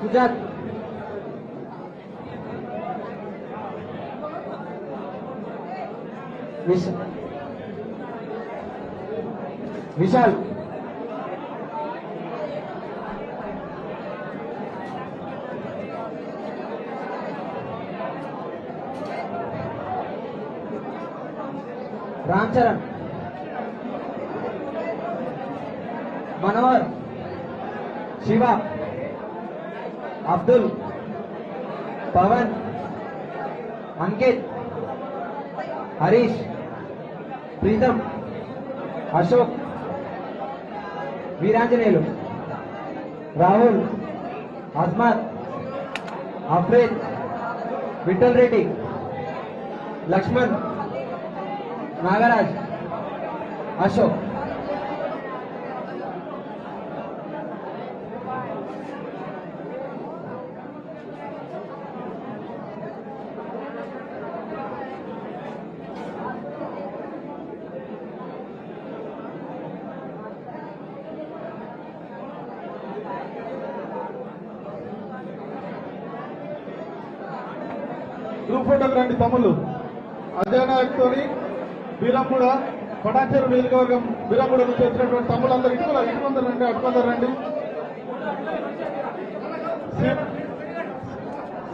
Sujath Vishal Ram Charan Manohar Shiva Abdul Pawan Ankit Harish Pritam Ashok Veeranjaneyulu Rahul Azmat Afridi Vithal Reddy Laxman Nagaraj Ashok group ఫోటోకి రండి తమ్ముళ్ళు. అజయ్ నాయక్తో బీరంగూడ పటాచేరు నియోజకవర్గం బీరంగూడ నుంచి వచ్చినటువంటి తమ్ముళ్ళందరూ ఇటుకుందరు రండి, అటుకుందరు రండి.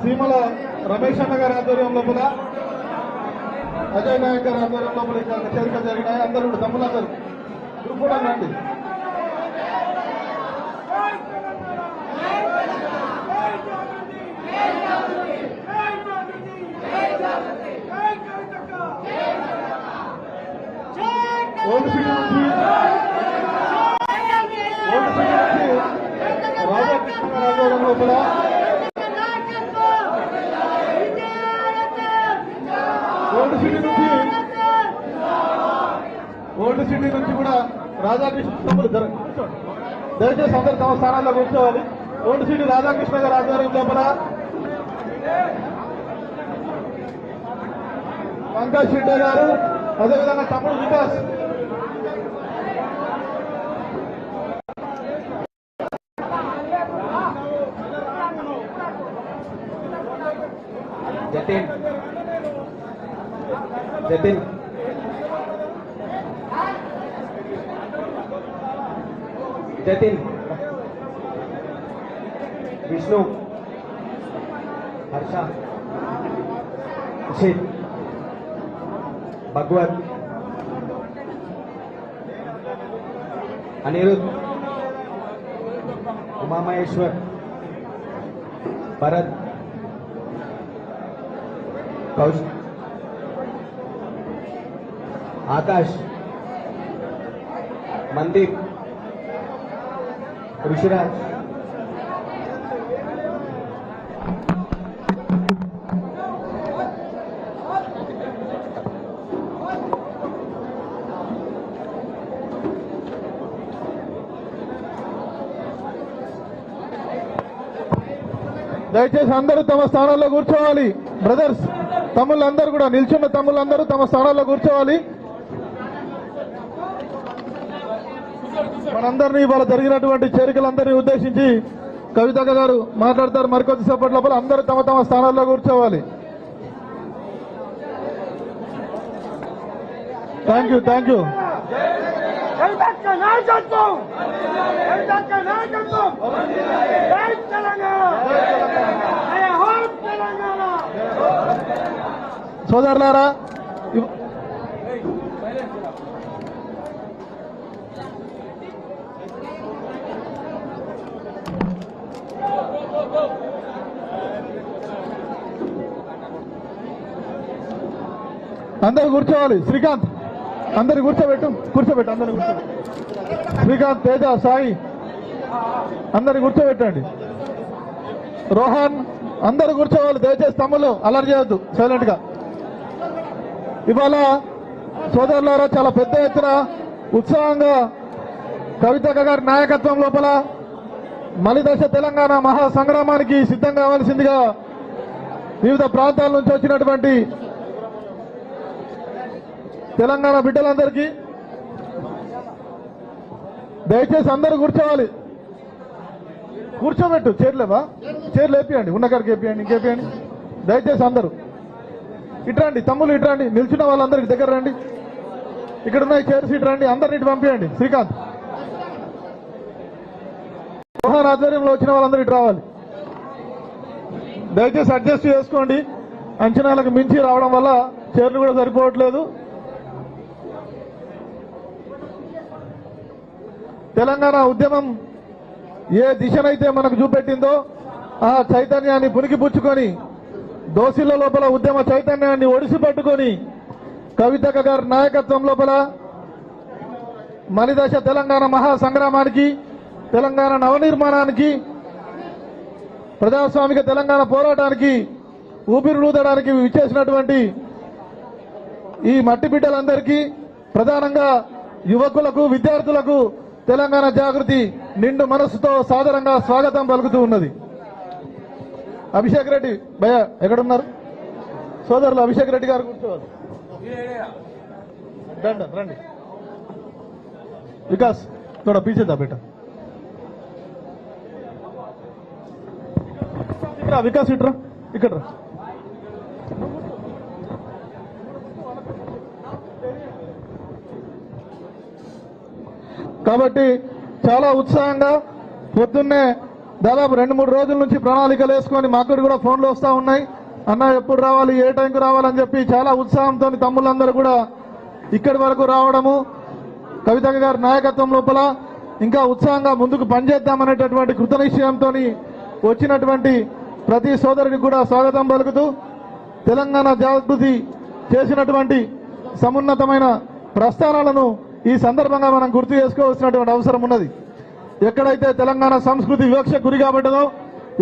సీమల రమేష్ అన్న గారి ఆధ్వర్యం లోపల అజయ్ నాయక్ గారి ఆధ్వర్యం లోపల చేరిక జరిగినాయి. అందరూ తమ్ముళ్ళందరూ గ్రూప్ ఫోటోకి రండి. ఓల్డ్ సిటీ నుంచి రాధాకృష్ణ గారి ఆధ్వర్యం లోపల ఓల్డ్ సిటీ నుంచి కూడా రాధాకృష్ణ తమ్ముడు దయచేసి అందరు తమ స్థానాల్లో కూర్చోవాలి. ఓల్డ్ సిటీ రాధాకృష్ణ గారి ఆధ్వర్యం లోపల పంకజ్ షెడ్డే గారు, అదేవిధంగా తమ్ముడు వికాస్ జతిన్ జతిన్ జతిన్ విష్ణు హర్ష ఉషిత్ భగవత్ అనిరుద్ ఉమామహేశ్వర్ భరత్ కౌశ్ ఆకాష్ మందీప్ ఋషిరాజ్ దయచేసి అందరూ తమ స్థానాల్లో కూర్చోవాలి. బ్రదర్స్ తమ్ముళ్ళందరూ కూడా నిల్చున్న తమ్ముళ్ళందరూ తమ స్థానాల్లో కూర్చోవాలి. మనందరినీ ఇవాళ జరిగినటువంటి చేరికలందరినీ ఉద్దేశించి కవితక్క గారు మాట్లాడతారు. మరికొద్దిసేపటి లోపల అందరూ తమ తమ స్థానాల్లో కూర్చోవాలి. Thank you, thank you. సోదరులారా, అందరు కూర్చోవాలి. శ్రీకాంత్ అందరు కూర్చోబెట్టు, అందరు కూర్చోబెట్టు. శ్రీకాంత్, తేజ, సాయి అందరు కూర్చోబెట్టండి. రోహన్ అందరు కూర్చోవాలి. దయచేసి తమ్ముళ్ళు అలర్ట్ చేయొద్దు, సైలెంట్ గా. ఇవాళ సోదరులారా చాలా పెద్ద ఎత్తున ఉత్సాహంగా కవితక్క గారి నాయకత్వం లోపల మలిదశ తెలంగాణ మహాసంగ్రామానికి సిద్ధం కావాల్సిందిగా వివిధ ప్రాంతాల నుంచి వచ్చినటువంటి తెలంగాణ బిడ్డలందరికీ దయచేసి అందరూ కూర్చోవాలి. కూర్చోబెట్టు. చైర్లేవా? చైర్లు వేపియండి, ఉన్న కాడికి వేపియండి, ఇంకేపియండి. దయచేసి అందరూ ఇట్రండి, తమ్ముళ్ళు ఇట్రండి, నిల్చున్న వాళ్ళందరికి దగ్గర రండి. ఇక్కడ ఉన్న చైర్స్ ఇట్రండి, అందరిని ఇటు పంపించండి. శ్రీకాంత్ మోహన్ ఆధ్వర్యంలో వచ్చిన వాళ్ళందరూ ఇటు రావాలి. దయచేసి అడ్జస్ట్ చేసుకోండి, అంచనాలకు మించి రావడం వల్ల చైర్లు కూడా సరిపోవట్లేదు. తెలంగాణ ఉద్యమం ఏ దిశనైతే మనకు చూపెట్టిందో ఆ చైతన్యాన్ని పుణికిపుచ్చుకొని దోసిల లోపల ఉద్యమ చైతన్యాన్ని ఒడిసి పట్టుకొని కవితక్క గారి నాయకత్వం లోపల మలిదశ తెలంగాణ మహాసంగ్రామానికి, తెలంగాణ నవనిర్మాణానికి, ప్రజాస్వామిక తెలంగాణ పోరాటానికి ఊపిరిలూదడానికి విచ్చేసినటువంటి ఈ మట్టి బిడ్డలందరికీ, ప్రధానంగా యువకులకు, విద్యార్థులకు తెలంగాణ జాగృతి నిండు మనస్సుతో సాదరంగా స్వాగతం పలుకుతూ ఉన్నది. అభిషేక్ రెడ్డి భయ ఎక్కడున్నారు? సోదరులు అభిషేక్ రెడ్డి గారు కూర్చోవాలి. రండి. వికాస్ थोड़ा पीछे था बेटा. వికాస్ ఇట్రా, ఇక్కడ రా. కాబట్టి చాలా ఉత్సాహంగా పొద్దున్నే దాదాపు 2-3 రోజుల నుంచి ప్రణాళికలు వేసుకొని మాకు కూడా ఫోన్లు వస్తూ ఉన్నాయి. అన్న ఎప్పుడు రావాలి, ఏ టైంకి రావాలని చెప్పి చాలా ఉత్సాహంతో తమ్ముళ్ళందరూ కూడా ఇక్కడి వరకు రావడము, కవితక్క గారి నాయకత్వం లోపల ఇంకా ఉత్సాహంగా ముందుకు పనిచేద్దామనేటటువంటి కృతనిశ్చయంతో వచ్చినటువంటి ప్రతి సోదరుడికి కూడా స్వాగతం పలుకుతూ తెలంగాణ జాగృతి చేసినటువంటి సమున్నతమైన ప్రస్థానాలను ఈ సందర్భంగా మనం గుర్తు చేసుకోవాల్సినటువంటి అవసరం ఉన్నది. ఎక్కడైతే తెలంగాణ సంస్కృతి వివక్ష గురి కాబడ్డదో,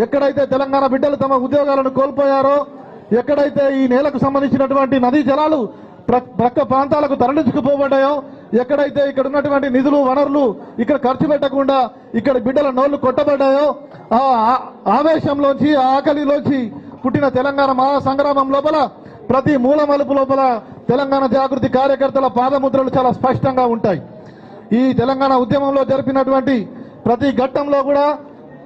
ఎక్కడైతే తెలంగాణ బిడ్డలు తమ ఉద్యోగాలను కోల్పోయారో, ఎక్కడైతే ఈ నేలకు సంబంధించినటువంటి నదీ జలాలు ప్రక్క ప్రాంతాలకు తరలించుకుపోబడ్డాయో, ఎక్కడైతే ఇక్కడ ఉన్నటువంటి నిధులు వనరులు ఇక్కడ ఖర్చు పెట్టకుండా ఇక్కడ బిడ్డల నోళ్లు కొట్టబడ్డాయో, ఆ ఆవేశంలోంచి, ఆ ఆకలిలోంచి పుట్టిన తెలంగాణ మహాసంగ్రామం లోపల ప్రతి మూల మలుపు లోపల తెలంగాణ జాగృతి కార్యకర్తల పాదముద్రలు చాలా స్పష్టంగా ఉంటాయి. ఈ తెలంగాణ ఉద్యమంలో జరిపినటువంటి ప్రతి ఘట్టంలో కూడా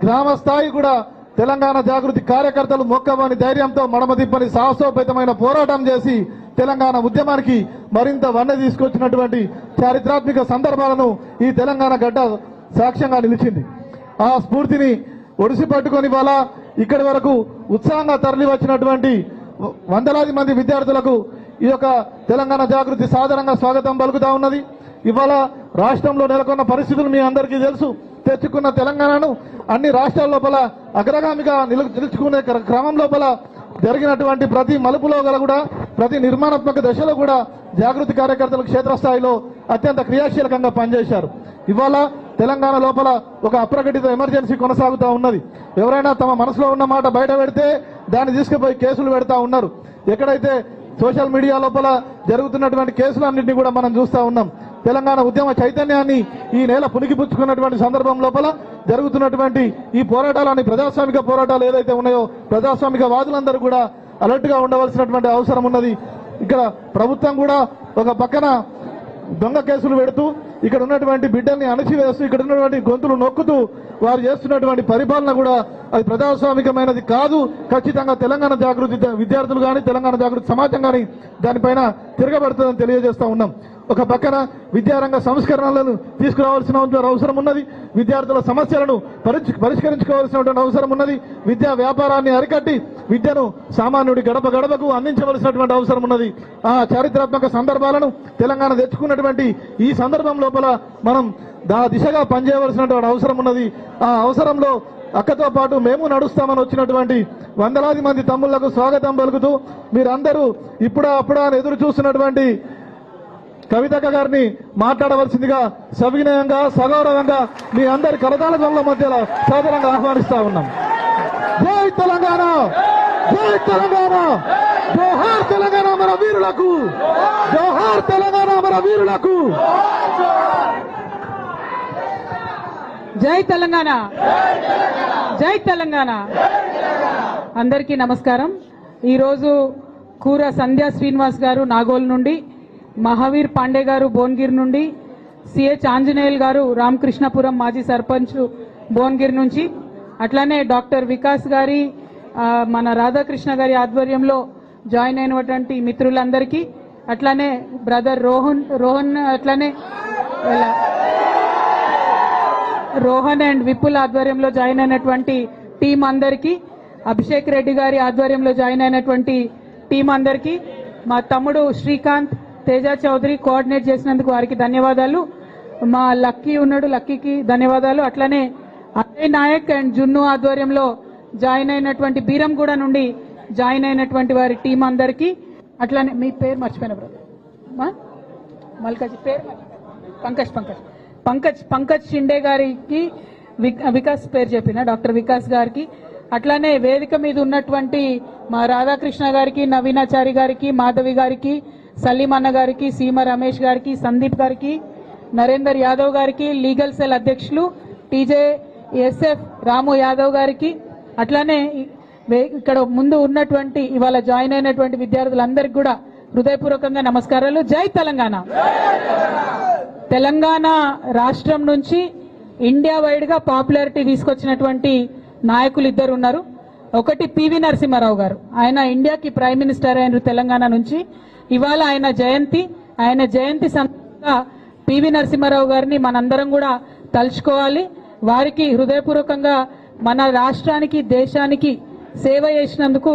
గ్రామ స్థాయి కూడా తెలంగాణ జాగృతి కార్యకర్తలు మొక్కవని ధైర్యంతో మడమదిప్పని సాహసోపేతమైన పోరాటం చేసి తెలంగాణ ఉద్యమానికి మరింత వన్నె తీసుకొచ్చినటువంటి చారిత్రాత్మక సందర్భాలను ఈ తెలంగాణ గడ్డ సాక్ష్యంగా నిలిచింది. ఆ స్ఫూర్తిని ఒడిసి పట్టుకొని వాళ్ళ ఇక్కడి వరకు ఉత్సాహంగా తరలి వచ్చినటువంటి వందలాది మంది విద్యార్థులకు ఈ యొక్క తెలంగాణ జాగృతి సాధారణంగా స్వాగతం పలుకుతా ఉన్నది. ఇవాళ రాష్ట్రంలో నెలకొన్న పరిస్థితులు మీ అందరికీ తెలుసు. తెచ్చుకున్న తెలంగాణను అన్ని రాష్ట్రాల లోపల అగ్రగామిగా నిలుచుకునే క్రమం లోపల జరిగినటువంటి ప్రతి మలుపులో గల కూడా ప్రతి నిర్మాణాత్మక దశలో కూడా జాగృతి కార్యకర్తలు క్షేత్రస్థాయిలో అత్యంత క్రియాశీలకంగా పనిచేశారు. ఇవాళ తెలంగాణ లోపల ఒక అప్రకటిత ఎమర్జెన్సీ కొనసాగుతూ ఉన్నది. ఎవరైనా తమ మనసులో ఉన్న మాట బయట పెడితే దాన్ని తీసుకుపోయి కేసులు పెడతా ఉన్నారు. ఎక్కడైతే సోషల్ మీడియా లోపల జరుగుతున్నటువంటి కేసులన్నింటినీ కూడా మనం చూస్తూ ఉన్నాం. తెలంగాణ ఉద్యమ చైతన్యాన్ని ఈ నేల పుణికిపుచ్చుకున్నటువంటి సందర్భం లోపల జరుగుతున్నటువంటి ఈ పోరాటాలని, ప్రజాస్వామిక పోరాటాలు ఏదైతే ఉన్నాయో ప్రజాస్వామిక వాదులందరూ కూడా అలర్ట్ గా ఉండవలసినటువంటి అవసరం ఉన్నది. ఇక్కడ ప్రభుత్వం కూడా ఒక పక్కన దొంగ కేసులు పెడుతూ ఇక్కడ ఉన్నటువంటి బిడ్డల్ని అణచివేస్తూ ఇక్కడ ఉన్నటువంటి గొంతులు నొక్కుతూ వారు చేస్తున్నటువంటి పరిపాలన కూడా అది ప్రజాస్వామికమైనది కాదు. ఖచ్చితంగా తెలంగాణ జాగృతి విద్యార్థులు కానీ తెలంగాణ జాగృతి సమాజం కానీ దానిపైన తిరగబడుతుందని తెలియజేస్తా ఉన్నాం. ఒక పక్కన విద్యారంగ సంస్కరణలను తీసుకురావాల్సిన అవసరం ఉన్నది. విద్యార్థుల సమస్యలను పరిష్కరించుకోవాల్సినటువంటి అవసరం ఉన్నది. విద్యా వ్యాపారాన్ని అరికట్టి విద్యను సామాన్యుడి గడప గడపకు అందించవలసినటువంటి అవసరం ఉన్నది. ఆ చారిత్రాత్మక సందర్భాలను తెలంగాణ తెచ్చుకున్నటువంటి ఈ సందర్భం లోపల మనం దిశగా పనిచేయవలసినటువంటి అవసరం ఉన్నది. ఆ అవసరంలో అక్కతో పాటు మేము నడుస్తామని వచ్చినటువంటి వందలాది మంది తమ్ముళ్లకు స్వాగతం పలుకుతూ మీరందరూ అప్పుడా అని ఎదురు చూస్తున్నటువంటి కవితక్క గారిని మాట్లాడవలసిందిగా సవినయంగా సగౌరవంగా మీ అందరి కరతాళ ధ్వనుల మధ్యలో సాదరంగా ఆహ్వానిస్తా ఉన్నాం. జై తెలంగాణ, జై తెలంగాణ, జోహార్ తెలంగాణ మన వీరులకు, జోహార్ తెలంగాణ మన వీరులకు. జై తెలంగాణ, జై తెలంగాణ. అందరికీ నమస్కారం. ఈరోజు కూర సంధ్యా శ్రీనివాస్ గారు నాగోల్ నుండి, మహావీర్ పాండే గారు భువనగిరి నుండి, సిహెచ్ ఆంజనేయులు గారు రామకృష్ణపురం మాజీ సర్పంచ్ భువనగిరి నుంచి, అట్లానే డాక్టర్ వికాస్ గారి మన రాధాకృష్ణ గారి ఆధ్వర్యంలో జాయిన్ అయినటువంటి మిత్రులందరికీ, అట్లానే బ్రదర్ రోహన్ అట్లానే రోహన్ అండ్ విపుల్ ఆధ్వర్యంలో జాయిన్ అయినటువంటి టీం అందరికీ, అభిషేక్ రెడ్డి గారి ఆధ్వర్యంలో జాయిన్ అయినటువంటి టీం అందరికీ, మా తమ్ముడు శ్రీకాంత్ తేజ చౌదరి కోఆర్డినేట్ చేసినందుకు వారికి ధన్యవాదాలు, మా లక్కీ ఉన్నాడు లక్కీకి ధన్యవాదాలు, అట్లనే అజయ్ నాయక్ అండ్ జున్ను ఆధ్వర్యంలో జాయిన్ అయినటువంటి బీరంగూడ నుండి జాయిన్ అయినటువంటి వారి టీం అందరికీ, అట్లానే మీ పేరు మర్చిపోయిన బ్రదర్ మల్కాజ్ పేరు పంకజ్ షిండే గారికి, వికాస్ పేరు చెప్పిన డాక్టర్ వికాస్ గారికి, అట్లానే వేదిక మీద ఉన్నటువంటి మా రాధాకృష్ణ గారికి, నవీనాచారి గారికి, మాధవి గారికి, సలీం అన్న గారికి, సీమ రమేష్ గారికి, సందీప్ గారికి, నరేందర్ యాదవ్ గారికి, లీగల్ సెల్ అధ్యక్షులు TJSF రాము యాదవ్ గారికి, అట్లానే ఇక్కడ ముందు ఉన్నటువంటి ఇవాళ జాయిన్ అయినటువంటి విద్యార్థులందరికీ కూడా హృదయపూర్వకంగా నమస్కారాలు. జై తెలంగాణ. తెలంగాణ రాష్ట్రం నుంచి ఇండియా వైడ్ గా పాపులారిటీ తీసుకొచ్చినటువంటి నాయకులు ఇద్దరు ఉన్నారు. ఒకటి పివి నరసింహారావు గారు, ఆయన ఇండియాకి ప్రైమ్ మినిస్టర్ అయిన తెలంగాణ నుంచి. ఇవాళ ఆయన జయంతి సందర్భంగా పివి నరసింహారావు గారిని మనందరం కూడా తలుచుకోవాలి. వారికి హృదయపూర్వకంగా మన రాష్ట్రానికి దేశానికి సేవ చేసినందుకు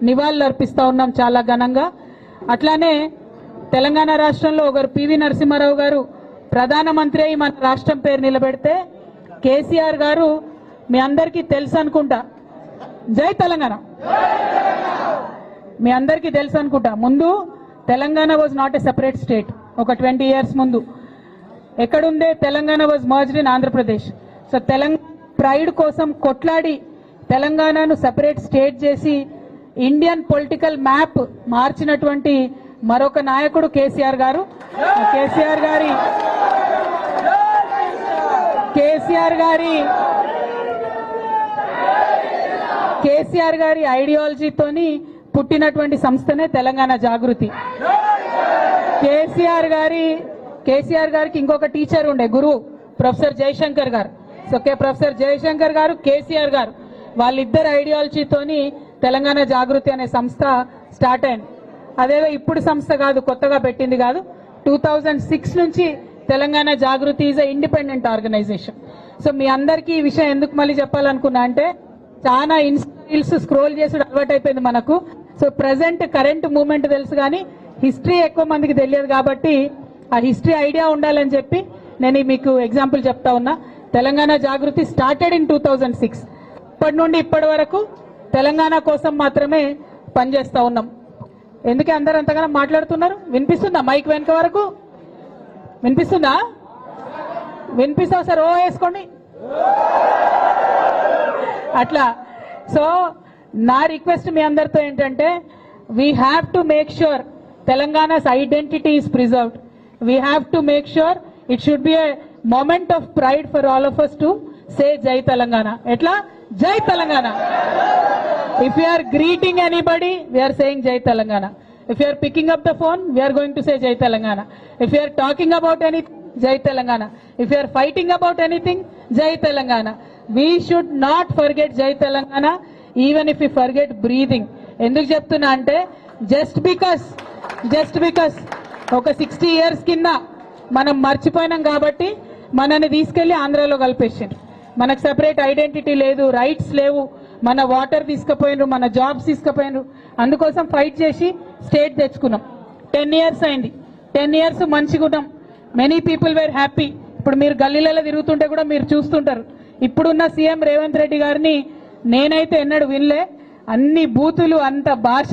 నివాళులు అర్పిస్తా ఉన్నాం చాలా ఘనంగా. అట్లానే తెలంగాణ రాష్ట్రంలో ఒకరు పివి నరసింహారావు గారు ప్రధానమంత్రి అయి మన రాష్ట్రం పేరు నిలబెడితే, కేసీఆర్ గారు మీ అందరికీ తెలుసు అనుకుంటా, జై తెలంగాణ మీ అందరికీ తెలుసు అనుకుంటా, ముందు Telangana was not a separate state. ఒక 20 years ముందు ఎక్కడుండే Telangana was merged in Andhra Pradesh. So Telangana pride కోసం కొట్లాడి తెలంగాణను సెపరేట్ స్టేట్ చేసి ఇండియన్ పొలిటికల్ మ్యాప్ మార్చినటువంటి మరొక నాయకుడు కేసీఆర్ గారు. కేసీఆర్ గారి ఐడియాలజీతోని పుట్టినటువంటి సంస్థనే తెలంగాణ జాగృతి. కేసీఆర్ గారికి ఇంకొక టీచర్ ఉండే గురువు ప్రొఫెసర్ జయశంకర్ గారు. సో ప్రొఫెసర్ జయశంకర్ గారు, కేసీఆర్ గారు వాళ్ళిద్దరు ఐడియాలజీతోని తెలంగాణ జాగృతి అనే సంస్థ స్టార్ట్ అయింది. అదేదో ఇప్పుడు సంస్థ కాదు, కొత్తగా పెట్టింది కాదు. 2006 నుంచి Telangana Jagruthi is a independent organisation. So మీ అందరికీ ఈ విషయం ఎందుకు మళ్ళీ చెప్పాలనుకున్నా అంటే, చాలా రీల్స్ స్క్రోల్ చేసి అలవాటు అయిపోయింది మనకు. సో ప్రజెంట్ కరెంట్ మూమెంట్ తెలుసు కానీ హిస్టరీ ఎక్కువ మందికి తెలియదు కాబట్టి ఆ హిస్టరీ ఐడియా ఉండాలని చెప్పి నేను మీకు ఎగ్జాంపుల్ చెప్తా ఉన్నా. తెలంగాణ జాగృతి స్టార్టెడ్ ఇన్ 2006. ఇప్పటి నుండి ఇప్పటి వరకు తెలంగాణ కోసం మాత్రమే పనిచేస్తా ఉన్నాం. ఎందుకే అందరూ అంతగానో మాట్లాడుతున్నారు? వినిపిస్తుందా? మైక్ వెనక వరకు వినిపిస్తుందా? వినిపిస్తా సార్, ఓ వేసుకోండి అట్లా. సో నా రిక్వెస్ట్ మీ అందరితో ఏంటంటే, we have to make sure Telangana's identity is preserved. We have to make sure it should be a moment of pride for all of us to say Jai Telangana. Etla? Jai Telangana. If we are greeting anybody, we are saying Jai Telangana. If you are picking up the phone, we are going to say Jai Telangana. If you are talking about anything, Jai Telangana. If you are fighting about anything, Jai Telangana. We should not forget Jai Telangana even if we forget breathing. Enduku cheptunna ante, just because oka 60 years kinda మనం మర్చిపోయినాం కాబట్టి మనని తీసుకెళ్లి ఆంధ్రాలో కలిపేసిండ్రు. మనకు separate identity లేదు, rights లేవు, మన water తీసుకుపోయినరు, మన జాబ్స్ తీసుకుపోయినరు. అందుకోసం ఫైట్ చేసి స్టేట్ తెచ్చుకున్నాం. 10 years అయింది. 10 years మంచిగా ఉన్నాం. Many people were happy. ఇప్పుడు మీరు గల్లీలలో తిరుగుతుంటే కూడా మీరు చూస్తుంటారు. ఇప్పుడున్న సీఎం రేవంత్ రెడ్డి గారిని నేనైతే ఎన్నడూ వినలే. అన్ని బూతులు, అంత భాష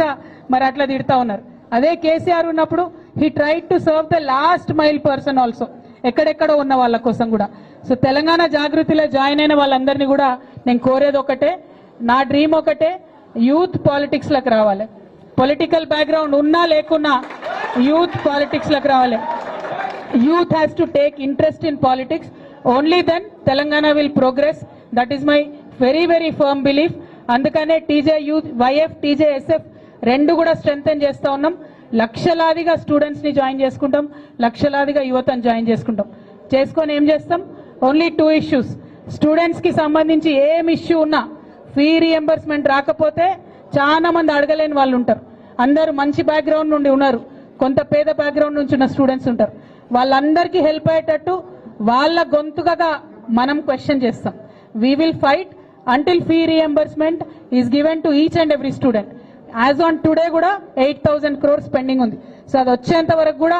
మరి అట్లా తిడతా ఉన్నారు. అదే కేసీఆర్ ఉన్నప్పుడు he tried to serve the last mile person also, ఎక్కడెక్కడో ఉన్న వాళ్ళ కోసం కూడా. సో తెలంగాణ జాగృతిలో జాయిన్ అయిన వాళ్ళందరినీ కూడా నేను కోరేది ఒకటే, నా డ్రీమ్ ఒకటే, యూత్ పాలిటిక్స్ లకు రావాలి. పొలిటికల్ బ్యాక్గ్రౌండ్ ఉన్నా లేకున్నా యూత్ పాలిటిక్స్ లకు రావాలి. Youth has to take interest in politics. Only then Telangana will progress. That is my very very firm belief. అందుకనే టీజే యూత్, వైఎఫ్, TJSF రెండు కూడా స్ట్రెంగ్తెన్ చేస్తా ఉన్నాం. లక్షలాదిగా స్టూడెంట్స్ ని జాయిన్ చేసుకుంటాం, లక్షలాదిగా యువతను జాయిన్ చేసుకుంటాం. చేసుకొని ఏం చేస్తాం? Only 2 issues. స్టూడెంట్స్ కి సంబంధించి ఏం ఇష్యూ ఉన్నా ఫీ రియంబర్స్మెంట్ రాకపోతే చాలా మంది అడగలేని వాళ్ళు ఉంటారు. అందరూ మంచి బ్యాక్గ్రౌండ్ నుండి ఉన్నారు, కొంత పేద బ్యాక్గ్రౌండ్ నుంచి ఉన్న స్టూడెంట్స్ ఉంటారు. వాళ్ళందరికీ హెల్ప్ అయ్యేటట్టు వాళ్ళ గొంతుగా మనం క్వశ్చన్ చేస్తాం. We will fight until fee reimbursement is given to each and every student. As on today కూడా 8,000 crores పెండింగ్ ఉంది. సో అది వచ్చేంత వరకు కూడా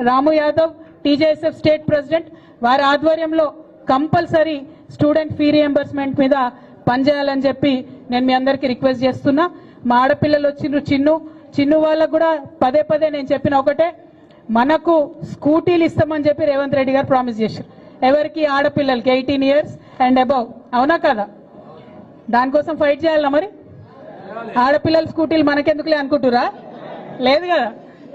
రాము యాదవ్ టీజేఎస్ఎఫ్ స్టేట్ ప్రెసిడెంట్ వారి ఆధ్వర్యంలో కంపల్సరీ స్టూడెంట్ ఫీ రియంబర్స్మెంట్ మీద పనిచేయాలని చెప్పి నేను మీ అందరికీ రిక్వెస్ట్ చేస్తున్నా. మా ఆడపిల్లలు వచ్చిండ్రు, చిన్ను వాళ్ళకు కూడా పదే నేను చెప్పిన ఒకటే, మనకు స్కూటీలు ఇస్తామని చెప్పి రేవంత్ రెడ్డి గారు ప్రామిస్ చేశారు. ఎవరికి? ఆడపిల్లలకి 18 years అండ్ అబౌవ్. అవునా కదా? దానికోసం ఫైట్ చేయాలా మరి? ఆడపిల్లల స్కూటీలు మనకెందుకులే అనుకుంటురా? లేదు కదా,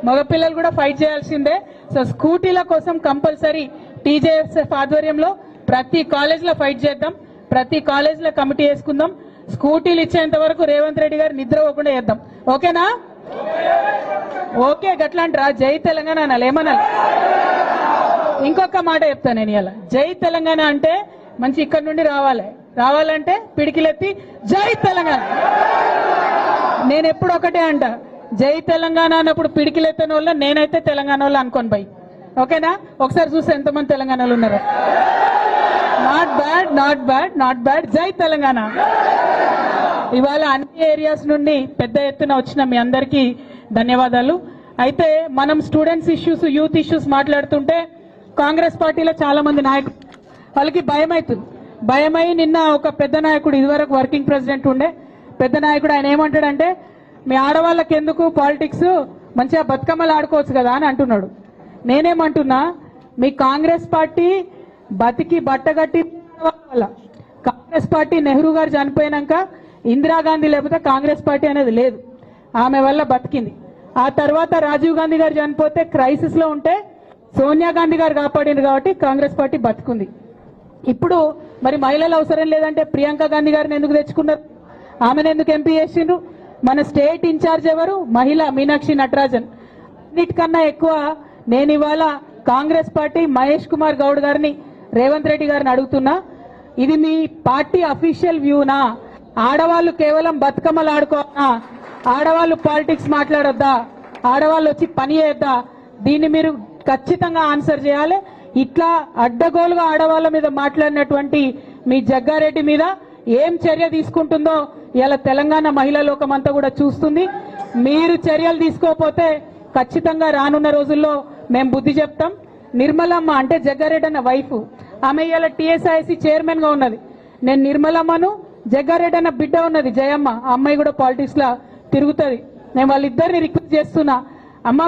మగపిల్లలు కూడా ఫైట్ చేయాల్సిందే. సో స్కూటీల కోసం కంపల్సరీ టీజేఎస్ఎఫ్ ఆధ్వర్యంలో ప్రతి కాలేజ్లో ఫైట్ చేద్దాం, ప్రతి కాలేజ్లో కమిటీ వేసుకుందాం. స్కూటీలు ఇచ్చేంత వరకు రేవంత్ రెడ్డి గారు నిద్ర పోకుండా చేద్దాం. ఓకేనా? ఓకే, గట్లాంటిరా? జై తెలంగాణ అనాలి, ఏమనాలి? ఇంకొక మాట చెప్తాను నేను ఇలా. జై తెలంగాణ అంటే మంచి ఇక్కడ నుండి రావాలంటే పిడికిలెత్తి జై తెలంగాణ. నేను ఎప్పుడు ఒకటే అంట, జై తెలంగాణ అన్నప్పుడు పిడికిలెత్తని వాళ్ళ నేనైతే తెలంగాణ వాళ్ళు అనుకోని పోయి. ఓకేనా? ఒకసారి చూస్తే ఎంతమంది తెలంగాణలో ఉన్నారు. Not bad. జై తెలంగాణ. ఇవాళ అన్ని ఏరియాస్ నుండి పెద్ద ఎత్తున వచ్చిన మీ అందరికీ ధన్యవాదాలు. అయితే మనం స్టూడెంట్స్ ఇష్యూస్, యూత్ ఇష్యూస్ మాట్లాడుతుంటే కాంగ్రెస్ పార్టీలో చాలా మంది నాయకులు వాళ్ళకి భయం అవుతుంది. భయమై నిన్న ఒక పెద్ద నాయకుడు, ఇదివరకు వర్కింగ్ ప్రెసిడెంట్ ఉండే పెద్ద నాయకుడు, ఆయన ఏమంటాడంటే, మీ ఆడవాళ్ళకి ఎందుకు పాలిటిక్స్, మంచిగా బతుకమ్మలు ఆడుకోవచ్చు కదా అని అంటున్నాడు. నేనేమంటున్నా, మీ కాంగ్రెస్ పార్టీ బతికి బట్టగట్టి వల్ల, కాంగ్రెస్ పార్టీ నెహ్రూ గారు చనిపోయినాక ఇందిరాగాంధీ లేకపోతే కాంగ్రెస్ పార్టీ అనేది లేదు, ఆమె వల్ల బతికింది. ఆ తర్వాత రాజీవ్ గాంధీ గారు చనిపోతే క్రైసిస్ లో ఉంటే సోనియా గాంధీ గారు కాపాడింది కాబట్టి కాంగ్రెస్ పార్టీ బతుకుంది. ఇప్పుడు మరి మహిళలు అవసరం లేదంటే ప్రియాంక గాంధీ గారిని ఎందుకు తెచ్చుకున్నారు? ఆమెను ఎందుకు ఎంపీ చేసిండ్రు? మన స్టేట్ ఇన్ఛార్జ్ ఎవరు? మహిళ మీనాక్షి నటరాజన్. అన్నిటికన్నా ఎక్కువ నేను ఇవాళ కాంగ్రెస్ పార్టీ మహేష్ కుమార్ గౌడ్ గారిని, రేవంత్ రెడ్డి గారిని అడుగుతున్నా, ఇది మీ పార్టీ అఫీషియల్ వ్యూనా? ఆడవాళ్ళు కేవలం బతుకమ్మలు ఆడుకోవాలా? ఆడవాళ్ళు పాలిటిక్స్ మాట్లాడొద్దా? ఆడవాళ్ళు వచ్చి పని చేయొద్దా? దీన్ని మీరు ఖచ్చితంగా ఆన్సర్ చేయాలి. ఇట్లా అడ్డగోలుగా ఆడవాళ్ళ మీద మాట్లాడినటువంటి మీ జగ్గారెడ్డి మీద ఏం చర్య తీసుకుంటుందో ఇలా తెలంగాణ మహిళా లోకం అంతా కూడా చూస్తుంది. మీరు చర్యలు తీసుకోకపోతే ఖచ్చితంగా రానున్న రోజుల్లో మేము బుద్ధి చెప్తాం. నిర్మలమ్మ అంటే జగ్గారెడ్డి అన్న వైఫ్, ఆమె ఇలా టీఎస్ఐసి చైర్మన్ గా ఉన్నది. నేను నిర్మలమ్మను, జగ్గారెడ్డి అన్న బిడ్డ ఉన్నది జయమ్మ, ఆ అమ్మాయి కూడా పాలిటిక్స్ లా తిరుగుతుంది. నేను వాళ్ళిద్దరిని రిక్వెస్ట్ చేస్తున్నా, అమ్మ